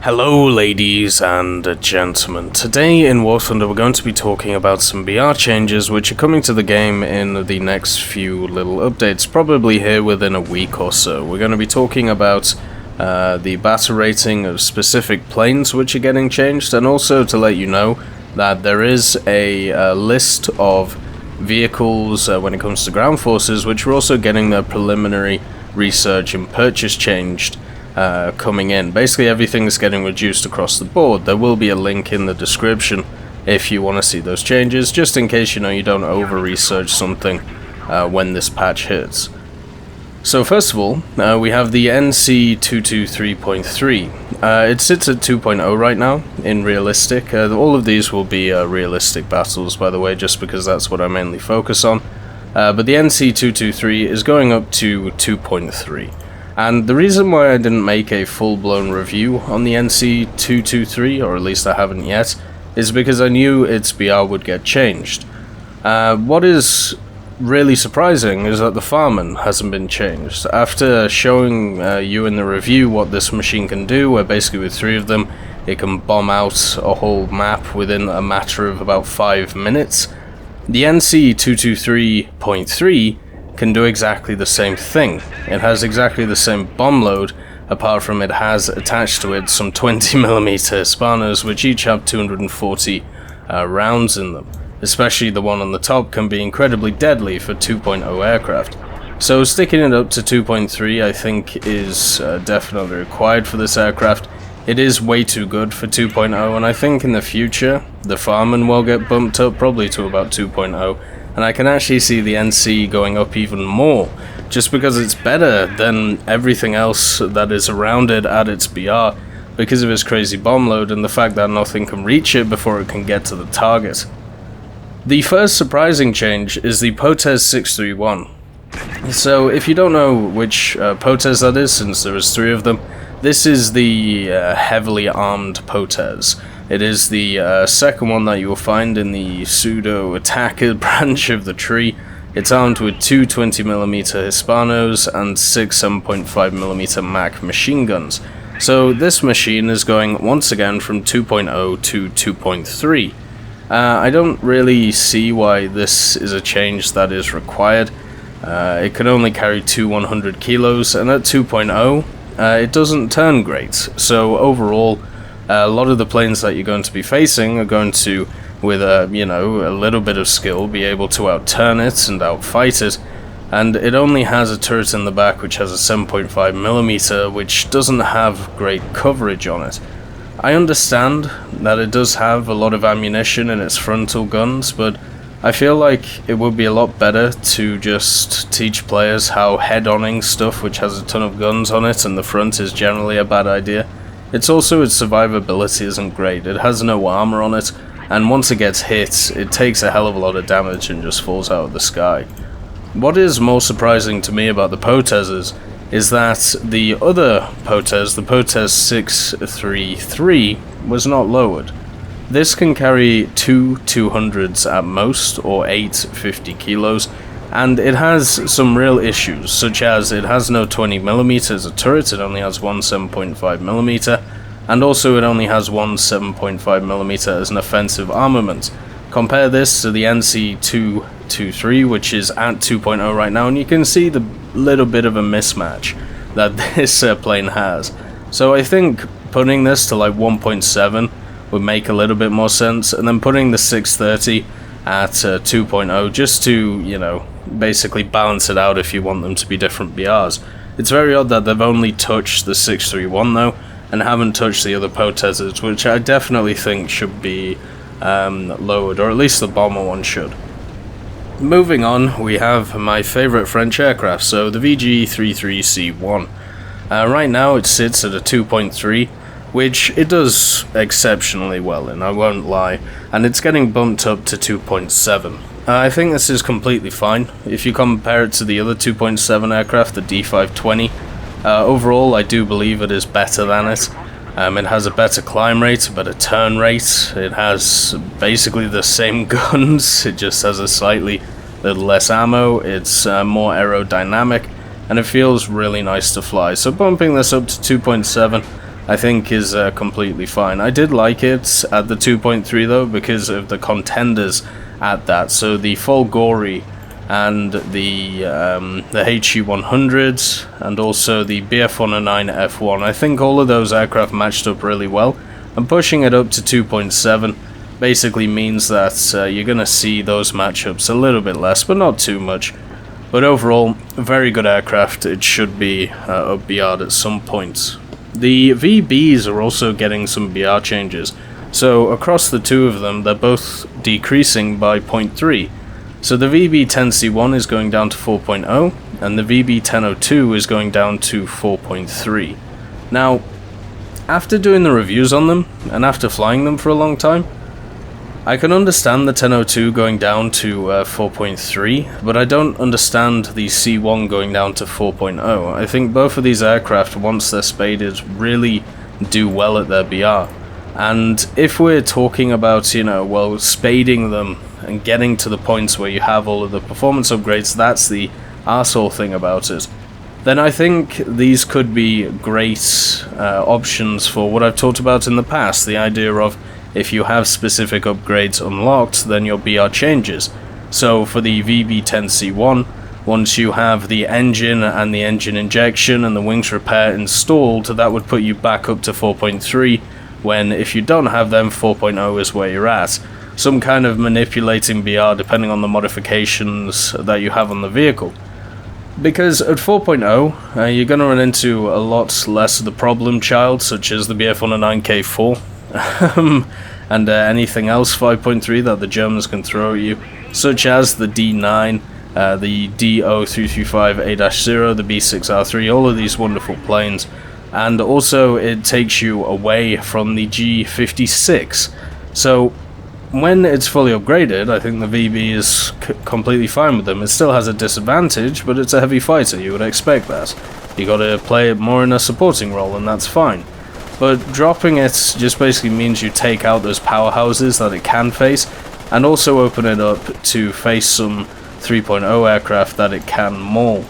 Hello ladies and gentlemen, today in War Thunder we're going to be talking about some BR changes which are coming to the game in the next few little updates, probably here within a week or so. We're going to be talking about the battle rating of specific planes which are getting changed, and also to let you know that there is a list of vehicles when it comes to ground forces which are also getting their preliminary research and purchase changed coming in. Basically everything's getting reduced across the board. There will be a link in the description if you want to see those changes, just in case you don't over-research something when this patch hits. So first of all, we have the NC223.3. It sits at 2.0 right now in realistic. All of these will be realistic battles, by the way, just because that's what I mainly focus on. But the NC223 is going up to 2.3. And the reason why I didn't make a full-blown review on the NC223, or at least I haven't yet, is because I knew its BR would get changed. What is really surprising is that the Farman hasn't been changed. After showing you in the review what this machine can do, where basically with 3 of them it can bomb out a whole map within a matter of about 5 minutes, the NC223.3 can do exactly the same thing. It has exactly the same bomb load, apart from it has attached to it some 20mm Hispanos, which each have 240 rounds in them. Especially the one on the top can be incredibly deadly for 2.0 aircraft. So sticking it up to 2.3 I think is definitely required for this aircraft. It is way too good for 2.0, and I think in the future the Farman will get bumped up probably to about 2.0. And I can actually see the NC going up even more, just because it's better than everything else that is around it at its BR, because of its crazy bomb load and the fact that nothing can reach it before it can get to the target. The first surprising change is the Potez 631. So if you don't know which Potez that is, since there is 3 of them, this is the heavily armed Potez. It is the second one that you will find in the pseudo-attacker branch of the tree. It's armed with 2 20mm Hispanos and 6 7.5mm Mac machine guns. So this machine is going once again from 2.0 to 2.3. I don't really see why this is a change that is required. It can only carry 2 100 kilos, and at 2.0 it doesn't turn great. So overall, a lot of the planes that you're going to be facing are going to, with a little bit of skill, be able to outturn it and outfight it. And it only has a turret in the back which has a 7.5mm, which doesn't have great coverage on it. I understand that it does have a lot of ammunition in its frontal guns, but I feel like it would be a lot better to just teach players how head-onning stuff which has a ton of guns on it and the front is generally a bad idea. It's also, its survivability isn't great. It has no armor on it, and once it gets hit, it takes a hell of a lot of damage and just falls out of the sky. What is more surprising to me about the Potezes is that the other Potez, the Potez 633, was not lowered. This can carry 2 200s at most, or 8 50 kilos, and it has some real issues, such as it has no 20mm as a turret, it only has one 7.5mm, and also it only has one 7.5mm as an offensive armament. Compare this to the NC223, which is at 2.0 right now, and you can see the little bit of a mismatch that this plane has. So I think putting this to like 1.7 would make a little bit more sense, and then putting the 630 at 2.0 just to, basically balance it out if you want them to be different BRs. It's very odd that they've only touched the 631 though, and haven't touched the other Potezes, which I definitely think should be lowered, or at least the bomber one should. Moving on, we have my favourite French aircraft, so the VG53C1. Right now it sits at a 2.3, which it does exceptionally well in, I won't lie, and it's getting bumped up to 2.7. I think this is completely fine. If you compare it to the other 2.7 aircraft, the D520, overall I do believe it is better than it. It has a better climb rate, a better turn rate, it has basically the same guns, it just has a slightly little less ammo, it's more aerodynamic, and it feels really nice to fly. So bumping this up to 2.7 I think is completely fine. I did like it at the 2.3 though, because of the contenders at that. So the Folgori and the HE-100 and also the BF-109 F1. I think all of those aircraft matched up really well, and pushing it up to 2.7 basically means that you're going to see those matchups a little bit less, but not too much. But overall, very good aircraft. It should be up BR at some point. The VBs are also getting some BR changes, so across the two of them they're both decreasing by 0.3. So the VB10C1 is going down to 4.0 and the VB1002 is going down to 4.3. Now, after doing the reviews on them and after flying them for a long time, I can understand the 1002 going down to 4.3, but I don't understand the C1 going down to 4.0. I think both of these aircraft, once they're spaded, really do well at their BR. And if we're talking about, you know, well, spading them and getting to the points where you have all of the performance upgrades, that's the arsehole thing about it, then I think these could be great options for what I've talked about in the past, the idea of if you have specific upgrades unlocked, then your BR changes. So for the VB10C1, once you have the engine and the engine injection and the wings repair installed, that would put you back up to 4.3, when if you don't have them, 4.0 is where you're at. Some kind of manipulating BR depending on the modifications that you have on the vehicle. Because at 4.0, you're going to run into a lot less of the problem child, such as the BF-109K4, and anything else 5.3 that the Germans can throw at you, such as the D9, the DO335A-0, the B6R3, all of these wonderful planes. And also it takes you away from the G56. So when it's fully upgraded, I think the VB is completely fine with them. It still has a disadvantage, but it's a heavy fighter, you would expect that. You gotta play it more in a supporting role, and that's fine. But dropping it just basically means you take out those powerhouses that it can face, and also open it up to face some 3.0 aircraft that it can maul.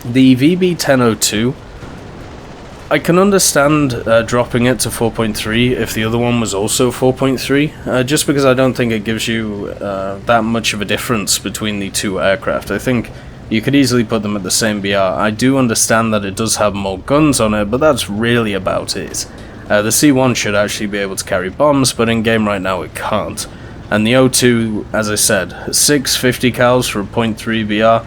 The VB1002, I can understand dropping it to 4.3 if the other one was also 4.3, just because I don't think it gives you that much of a difference between the two aircraft. I think you could easily put them at the same BR. I do understand that it does have more guns on it, but that's really about it. The C1 should actually be able to carry bombs, but in game right now it can't. And the O2, as I said, 650 cals for a 0.3 BR.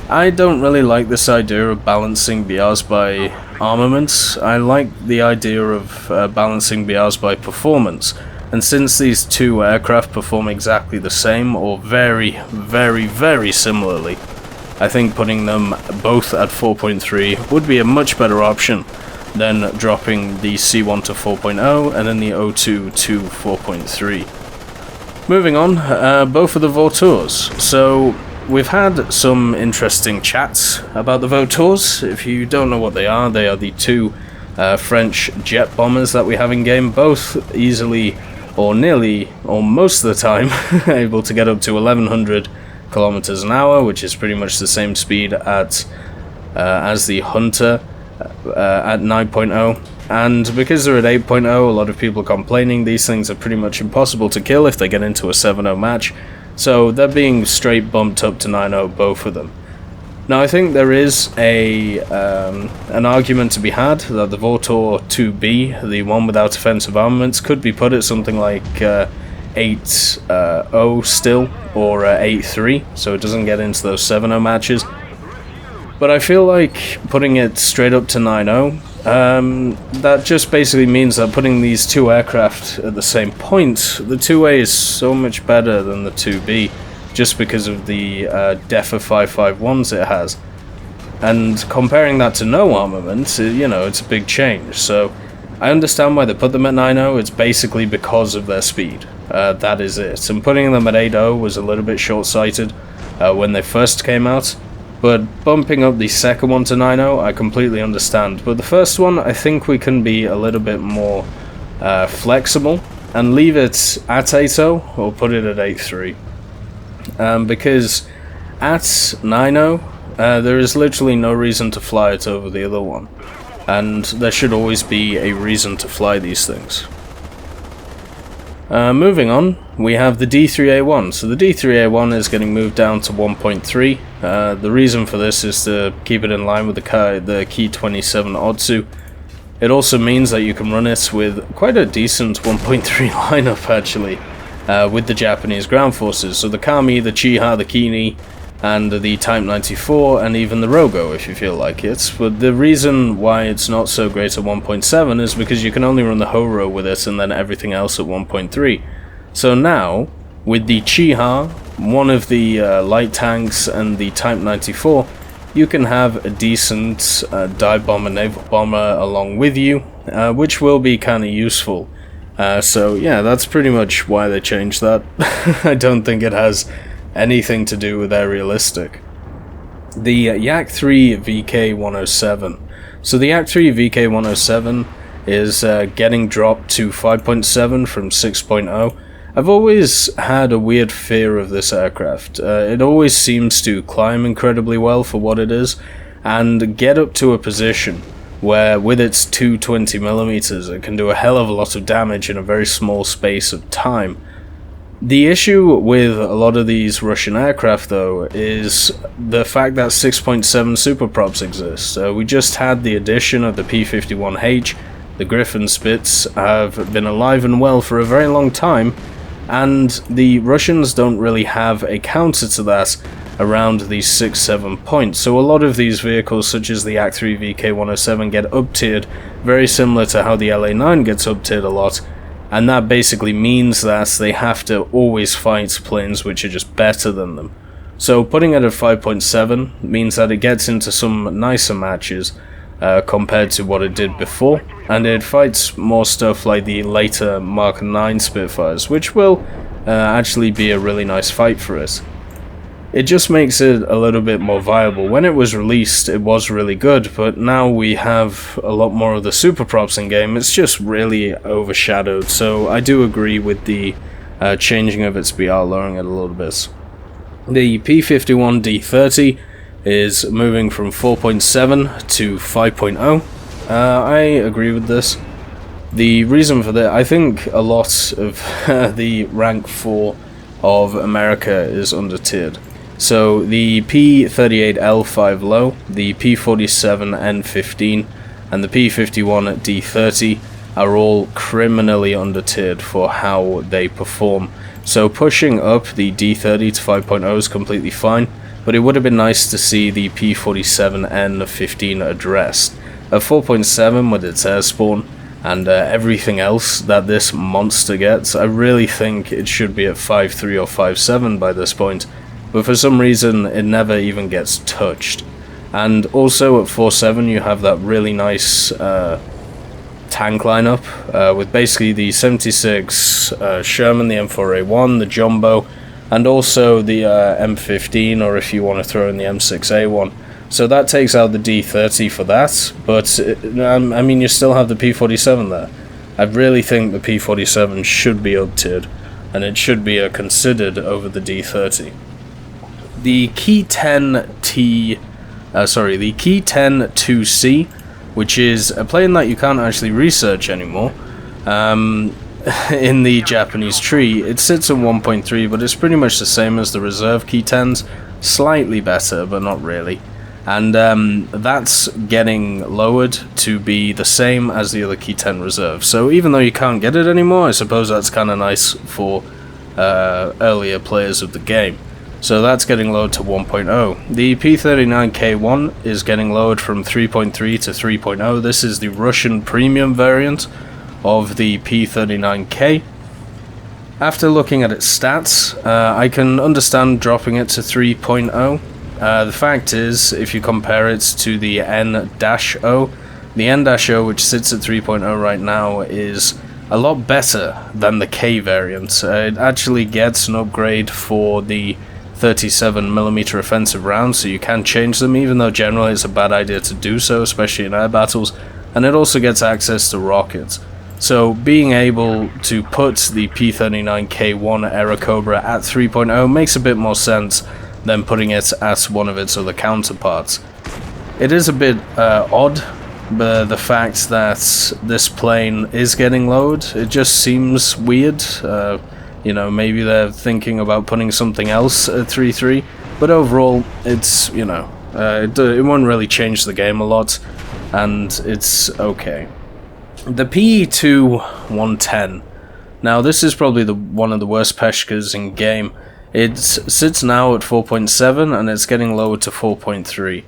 I don't really like this idea of balancing BRs by armaments. I like the idea of balancing BRs by performance. And since these two aircraft perform exactly the same, or very, very, very similarly, I think putting them both at 4.3 would be a much better option than dropping the C1 to 4.0 and then the O2 to 4.3. Moving on, both of the Vautours. So we've had some interesting chats about the Vautours. If you don't know what they are the two French jet bombers that we have in game, both easily or nearly or most of the time able to get up to 1100 kilometers an hour, which is pretty much the same speed at as the Hunter at 9.0. And because they're at 8.0, a lot of people are complaining these things are pretty much impossible to kill if they get into a 7.0 match. So they're being straight bumped up to 9.0, both of them. Now I think there is an argument to be had that the Vautour 2B, the one without offensive armaments, could be put at something like 8.0 still, or 8.3, so it doesn't get into those 7.0 matches. But I feel like putting it straight up to 9.0, that just basically means that putting these two aircraft at the same point, the 2A is so much better than the 2B, just because of the DEFA 551s it has. And comparing that to no armament, you know, it's a big change. So I understand why they put them at 9.0, it's basically because of their speed. That is it. And putting them at 8.0 was a little bit short-sighted when they first came out. But bumping up the second one to 9.0, I completely understand. But the first one, I think we can be a little bit more flexible and leave it at 8.0 or put it at 8.3. Because at 9.0, there is literally no reason to fly it over the other one. and there should always be a reason to fly these things. Moving on, we have the D3A1. So the D3A1 is getting moved down to 1.3. The reason for this is to keep it in line with the Ki 27 Otsu. It also means that you can run it with quite a decent 1.3 lineup actually, with the Japanese ground forces. So the Kami, the Chiha, the Kini, and the Type 94, and even the Rogo if you feel like it. But the reason why it's not so great at 1.7 is because you can only run the Horo with it and then everything else at 1.3. So now, with the Chiha, one of the light tanks, and the Type 94, you can have a decent dive bomber, naval bomber along with you, which will be kind of useful. So yeah, that's pretty much why they changed that. I don't think it has anything to do with aerialistic. The Yak-3 VK-107. So the Yak-3 VK-107 is getting dropped to 5.7 from 6.0. I've always had a weird fear of this aircraft. It always seems to climb incredibly well for what it is, and get up to a position where with its 220mm it can do a hell of a lot of damage in a very small space of time. The issue with a lot of these Russian aircraft, though, is the fact that 6.7 superprops exist. We just had the addition of the P-51H. The Griffin Spitz have been alive and well for a very long time, and the Russians don't really have a counter to that around these 6-7 points. So a lot of these vehicles, such as the Yak-3 VK-107, get up-tiered, very similar to how the LA-9 gets up-tiered a lot. And that basically means that they have to always fight planes which are just better than them. So putting it at 5.7 means that it gets into some nicer matches compared to what it did before, and it fights more stuff like the later Mark 9 Spitfires, which will actually be a really nice fight for it. It just makes it a little bit more viable. When it was released, it was really good, but now we have a lot more of the super props in game. It's just really overshadowed, so I do agree with the changing of its BR, lowering it a little bit. The P-51 D30 is moving from 4.7 to 5.0. I agree with this. The reason for that, I think a lot of the rank 4 of America is under-tiered. So the P-38L5 low, the P-47N15, and the P-51 D30 are all criminally under-tiered for how they perform. So pushing up the D30 to 5.0 is completely fine, but it would have been nice to see the P-47N15 addressed. At 4.7 with its air spawn and everything else that this monster gets, I really think it should be at 5.3 or 5.7 by this point. But for some reason it never even gets touched. And also at 4.7 you have that really nice tank lineup with basically the 76 Sherman, the M4A1, the Jumbo, and also the M15, or if you want to throw in the M6A1. So that takes out the D30 for that, but I mean you still have the P-47 there. I really think the P-47 should be up-tiered, and it should be considered over the D30. The Ki 10-2C, which is a plane that you can't actually research anymore in the Japanese tree. It sits at 1.3, but it's pretty much the same as the reserve Ki 10s, slightly better, but not really. And that's getting lowered to be the same as the other Ki 10 reserve. So even though you can't get it anymore, I suppose that's kind of nice for earlier players of the game. So that's getting lowered to 1.0. The P39K1 is getting lowered from 3.3 to 3.0. This is the Russian premium variant of the P39K. After looking at its stats, I can understand dropping it to 3.0. The fact is, if you compare it to the N-O, the N-O, which sits at 3.0 right now, is a lot better than the K variant. It actually gets an upgrade for the 37mm offensive rounds, so you can change them, even though generally it's a bad idea to do so, especially in air battles, and it also gets access to rockets. So being able to put the P39K1 Aerocobra at 3.0 makes a bit more sense than putting it at one of its other counterparts. It is a bit odd the fact that this plane is getting lowered, it just seems weird. You know, maybe they're thinking about putting something else at 3.3, but overall, it's, you know, it won't really change the game a lot, and it's okay. The PE2 110. Now, this is probably one of the worst Peshkas in game. It sits now at 4.7, and it's getting lowered to 4.3.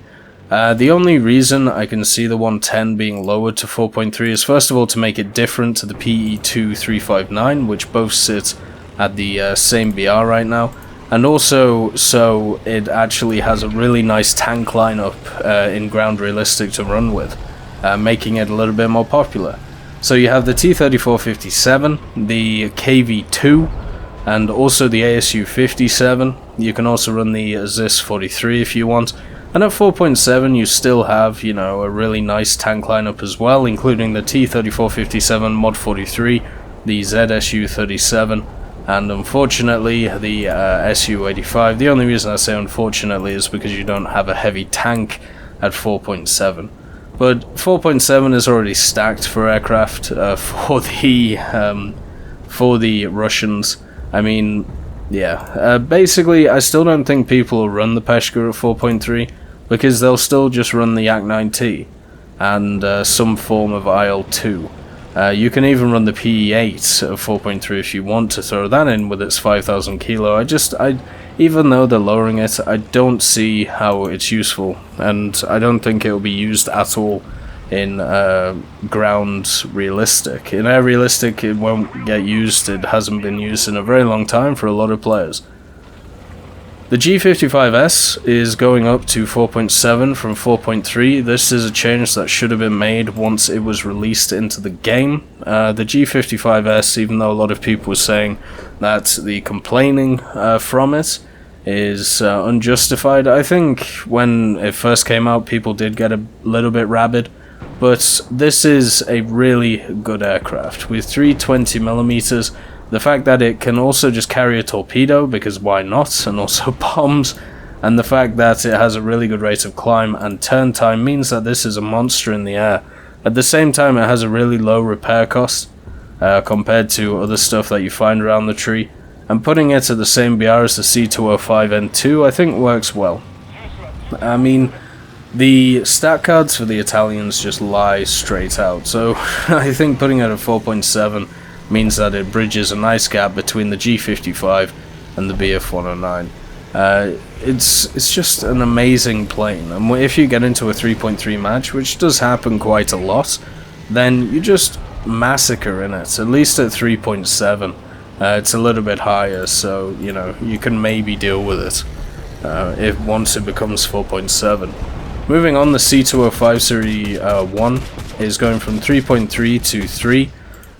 The only reason I can see the 110 being lowered to 4.3 is, first of all, to make it different to the PE2 359, which both sit at the same BR right now, and also so it actually has a really nice tank lineup in ground realistic to run with, making it a little bit more popular. So you have the T-3457, the KV-2, and also the ASU-57. You can also run the ZIS-43 if you want. And at 4.7 you still have, you know, a really nice tank lineup as well, including the T-3457 Mod 43, the ZSU-37, and unfortunately the SU-85. The only reason I say unfortunately is because you don't have a heavy tank at 4.7. But 4.7 is already stacked for aircraft for the Russians. I mean, yeah. Basically, I still don't think people will run the Peshka at 4.3 because they'll still just run the Yak-9T and some form of IL-2. You can even run the PE8 at 4.3 if you want to throw that in with its 5,000 kilo. Even though they're lowering it, I don't see how it's useful, and I don't think it will be used at all in ground realistic. In air realistic, it won't get used. It hasn't been used in a very long time for a lot of players. The G55S is going up to 4.7 from 4.3. This is a change that should have been made once it was released into the game. The G55S, even though a lot of people were saying that the complaining from it is unjustified, I think when it first came out people did get a little bit rabid, but this is a really good aircraft. With 320mm, the fact that it can also just carry a torpedo, because why not, and also bombs, and the fact that it has a really good rate of climb and turn time means that this is a monster in the air. At the same time, it has a really low repair cost compared to other stuff that you find around the tree, and putting it at the same BR as the C205 and 2 I think works well. I mean, the stat cards for the Italians just lie straight out, so I think putting it at 4.7 means that it bridges a nice gap between the G55 and the BF-109. It's just an amazing plane, and if you get into a 3.3 match, which does happen quite a lot, then you just massacre in it, at least at 3.7. It's a little bit higher, so you know you can maybe deal with it if once it becomes 4.7. Moving on, the C205 Series 1 is going from 3.3 to 3.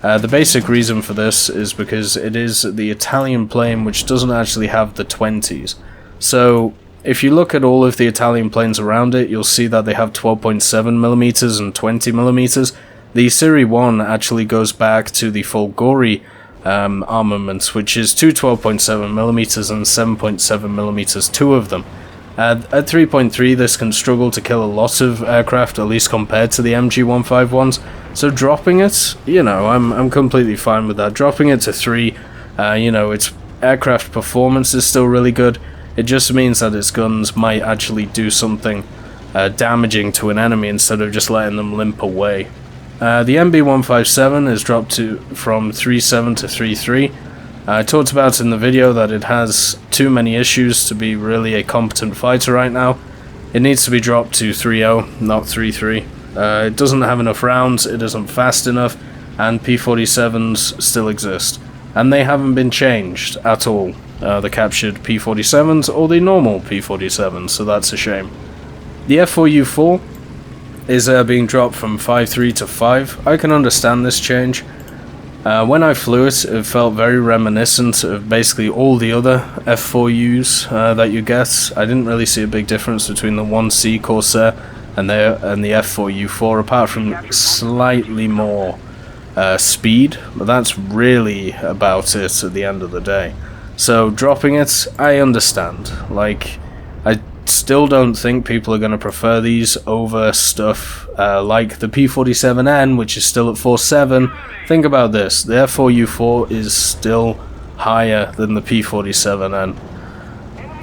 The basic reason for this is because it is the Italian plane which doesn't actually have the 20s. So if you look at all of the Italian planes around it, you'll see that they have 12.7mm and 20mm. The Series 1 actually goes back to the Folgore armaments, which is two 12.7mm and 7.7mm, two of them. At 3.3 this can struggle to kill a lot of aircraft, at least compared to the MG151s, so dropping it, you know, I'm completely fine with that. Dropping it to 3, you know, its aircraft performance is still really good. It just means that its guns might actually do something damaging to an enemy instead of just letting them limp away. The MB157 is dropped from 3.7 to 3.3. I talked about in the video that it has too many issues to be really a competent fighter right now. It needs to be dropped to 3.0, not 3.3. It doesn't have enough rounds, it isn't fast enough, and P-47s still exist. And they haven't been changed at all, the captured P-47s or the normal P-47s, so that's a shame. The F4U4 is being dropped from 5.3 to 5. I can understand this change. When I flew it, it felt very reminiscent of basically all the other F4Us that you get. I didn't really see a big difference between the 1C Corsair and the F4U4, apart from slightly more speed, but that's really about it at the end of the day. So dropping it, I understand. Like, I still don't think people are going to prefer these over stuff like the P47N, which is still at 4.7. Think about this, the F4U4 is still higher than the P47N.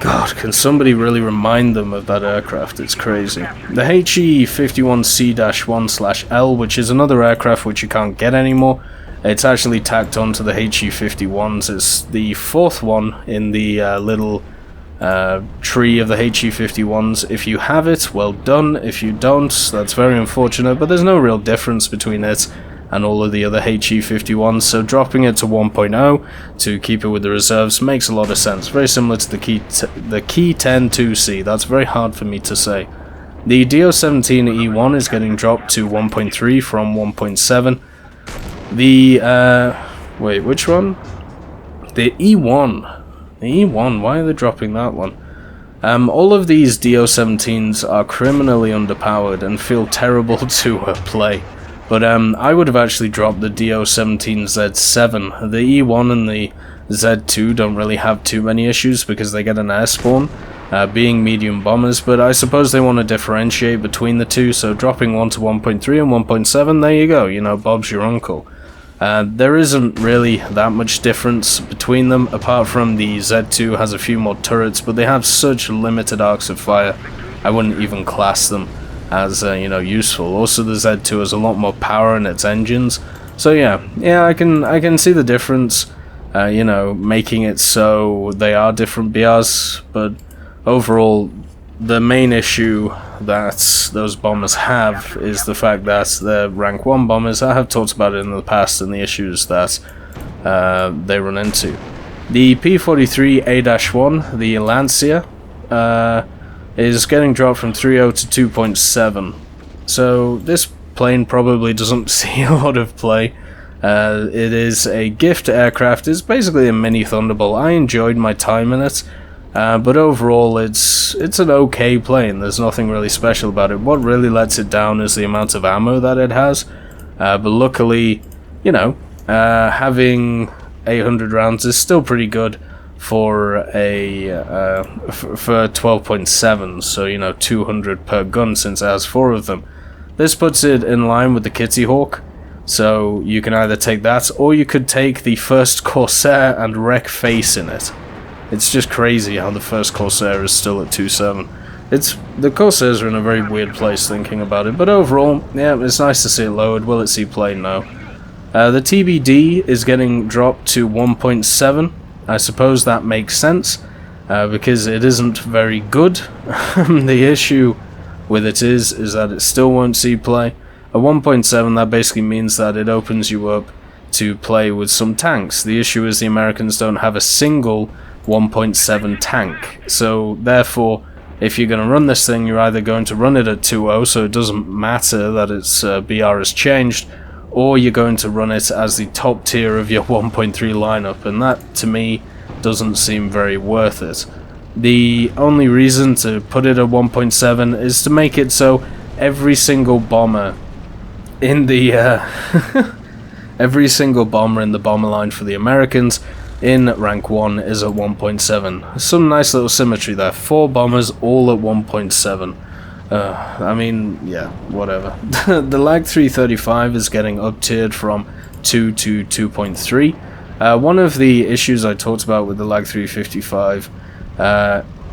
God, can somebody really remind them of that aircraft? It's crazy. The HE51C-1/L, which is another aircraft which you can't get anymore, it's actually tacked onto the HE51s. It's the fourth one in the little tree of the HE51s. If you have it, well done. If you don't, that's very unfortunate, but there's no real difference between it and all of the other HE51s, so dropping it to 1.0 to keep it with the reserves makes a lot of sense. Very similar to the Key 10-2C. That's very hard for me to say. The DO17E1 is getting dropped to 1.3 from 1.7. The wait, which one? The E1. The E1, why are they dropping that one? All of these DO17s are criminally underpowered and feel terrible to play. But I would have actually dropped the DO17Z7. The E1 and the Z2 don't really have too many issues because they get an air spawn, being medium bombers, but I suppose they want to differentiate between the two, so dropping one to 1.3 and 1.7, there you go, you know, Bob's your uncle. There isn't really that much difference between them, apart from the Z2 has a few more turrets, but they have such limited arcs of fire, I wouldn't even class them as you know, useful. Also, the Z2 has a lot more power in its engines, so yeah, I can see the difference. You know, making it so they are different BRs, but overall, the main issue that those bombers have is the fact that they're rank 1 bombers. I have talked about it in the past and the issues that they run into. The P43A-1, the Lancia, is getting dropped from 3.0 to 2.7. So this plane probably doesn't see a lot of play. It is a gift aircraft. It's basically a mini Thunderbolt. I enjoyed my time in it, but overall it's an okay plane. There's nothing really special about it. What really lets it down is the amount of ammo that it has, but luckily, you know, having 800 rounds is still pretty good for a for 12.7, so you know, 200 per gun since it has 4 of them. This puts it in line with the Kitty Hawk, so you can either take that or you could take the first Corsair and wreck face in it. It's just crazy how the first Corsair is still at 2.7. The Corsairs are in a very weird place thinking about it, but overall, yeah, it's nice to see it lowered. Will it see play? No. The TBD is getting dropped to 1.7. I suppose that makes sense, because it isn't very good. The issue with it is that it still won't see play. At 1.7, that basically means that it opens you up to play with some tanks. The issue is the Americans don't have a single 1.7 tank, so therefore, if you're going to run this thing, you're either going to run it at 2.0, so it doesn't matter that its BR has changed, or you're going to run it as the top tier of your 1.3 lineup, and that, to me, doesn't seem very worth it. The only reason to put it at 1.7 is to make it so every single bomber in the every single bomber in the bomber line for the Americans in rank 1 is at 1.7. Some nice little symmetry there. 4 bombers all at 1.7. I mean, yeah, whatever. The Yak-3 35 is getting up-tiered from 2 to 2.3. One of the issues I talked about with the Yak-3 55,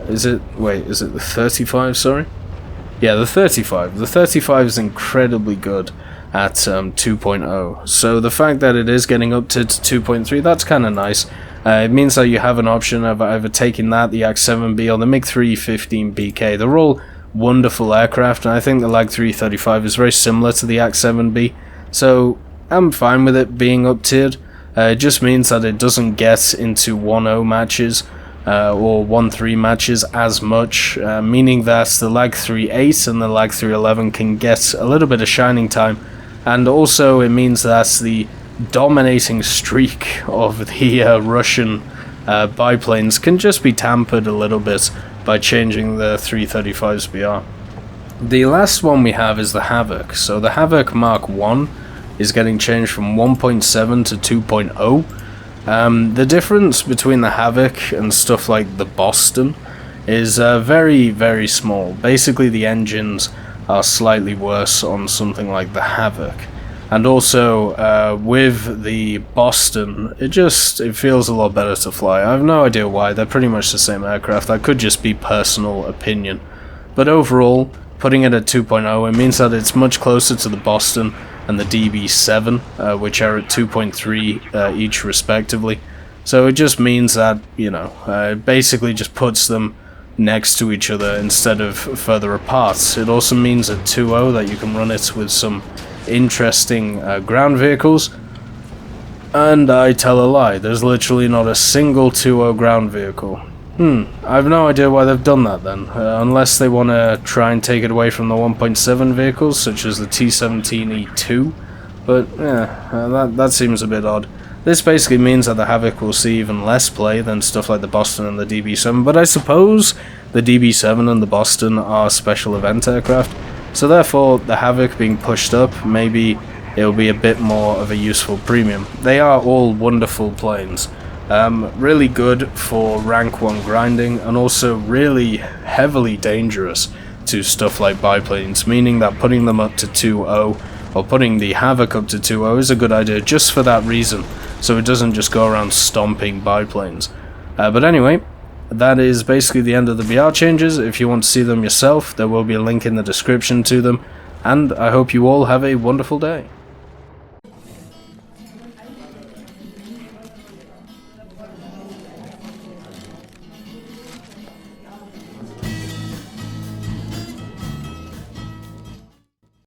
is it the 35, sorry? Yeah, the 35. The 35 is incredibly good at 2.0, so the fact that it is getting up to 2.3, that's kind of nice. It means that you have an option of either taking that, the Yak-7B, or the MiG-3 15 BK. They're all wonderful aircraft, and I think the Yak-3 35 is very similar to the Yak-7B, so I'm fine with it being up-tiered. It just means that it doesn't get into 1.0 matches or 1.3 matches as much, meaning that the Yak-3 8 and the Yak-3 11 can get a little bit of shining time, and also it means that the dominating streak of the Russian biplanes can just be tampered a little bit by changing the 335's BR. The last one we have is the Havoc. So the Havoc Mark 1 is getting changed from 1.7 to 2.0. The difference between the Havoc and stuff like the Boston is very, very small. Basically, the engines are slightly worse on something like the Havoc. And also, with the Boston, it feels a lot better to fly. I have no idea why, they're pretty much the same aircraft. That could just be personal opinion. But overall, putting it at 2.0, it means that it's much closer to the Boston and the DB7, which are at 2.3 each respectively. So it just means that, you know, it basically just puts them next to each other instead of further apart. It also means at 2.0 that you can run it with some interesting ground vehicles. And I tell a lie, there's literally not a single 2.0 ground vehicle. I have no idea why they've done that then, unless they want to try and take it away from the 1.7 vehicles, such as the T17E2, but yeah, that seems a bit odd. This basically means that the Havoc will see even less play than stuff like the Boston and the DB7, but I suppose the DB7 and the Boston are special event aircraft, so therefore the Havoc being pushed up, maybe it'll be a bit more of a useful premium. They are all wonderful planes. Really good for rank 1 grinding, and also really heavily dangerous to stuff like biplanes, meaning that putting them up to 2.0, or putting the Havoc up to 2.0 is a good idea just for that reason, so it doesn't just go around stomping biplanes. But anyway, that is basically the end of the VR changes. If you want to see them yourself, there will be a link in the description to them, and I hope you all have a wonderful day.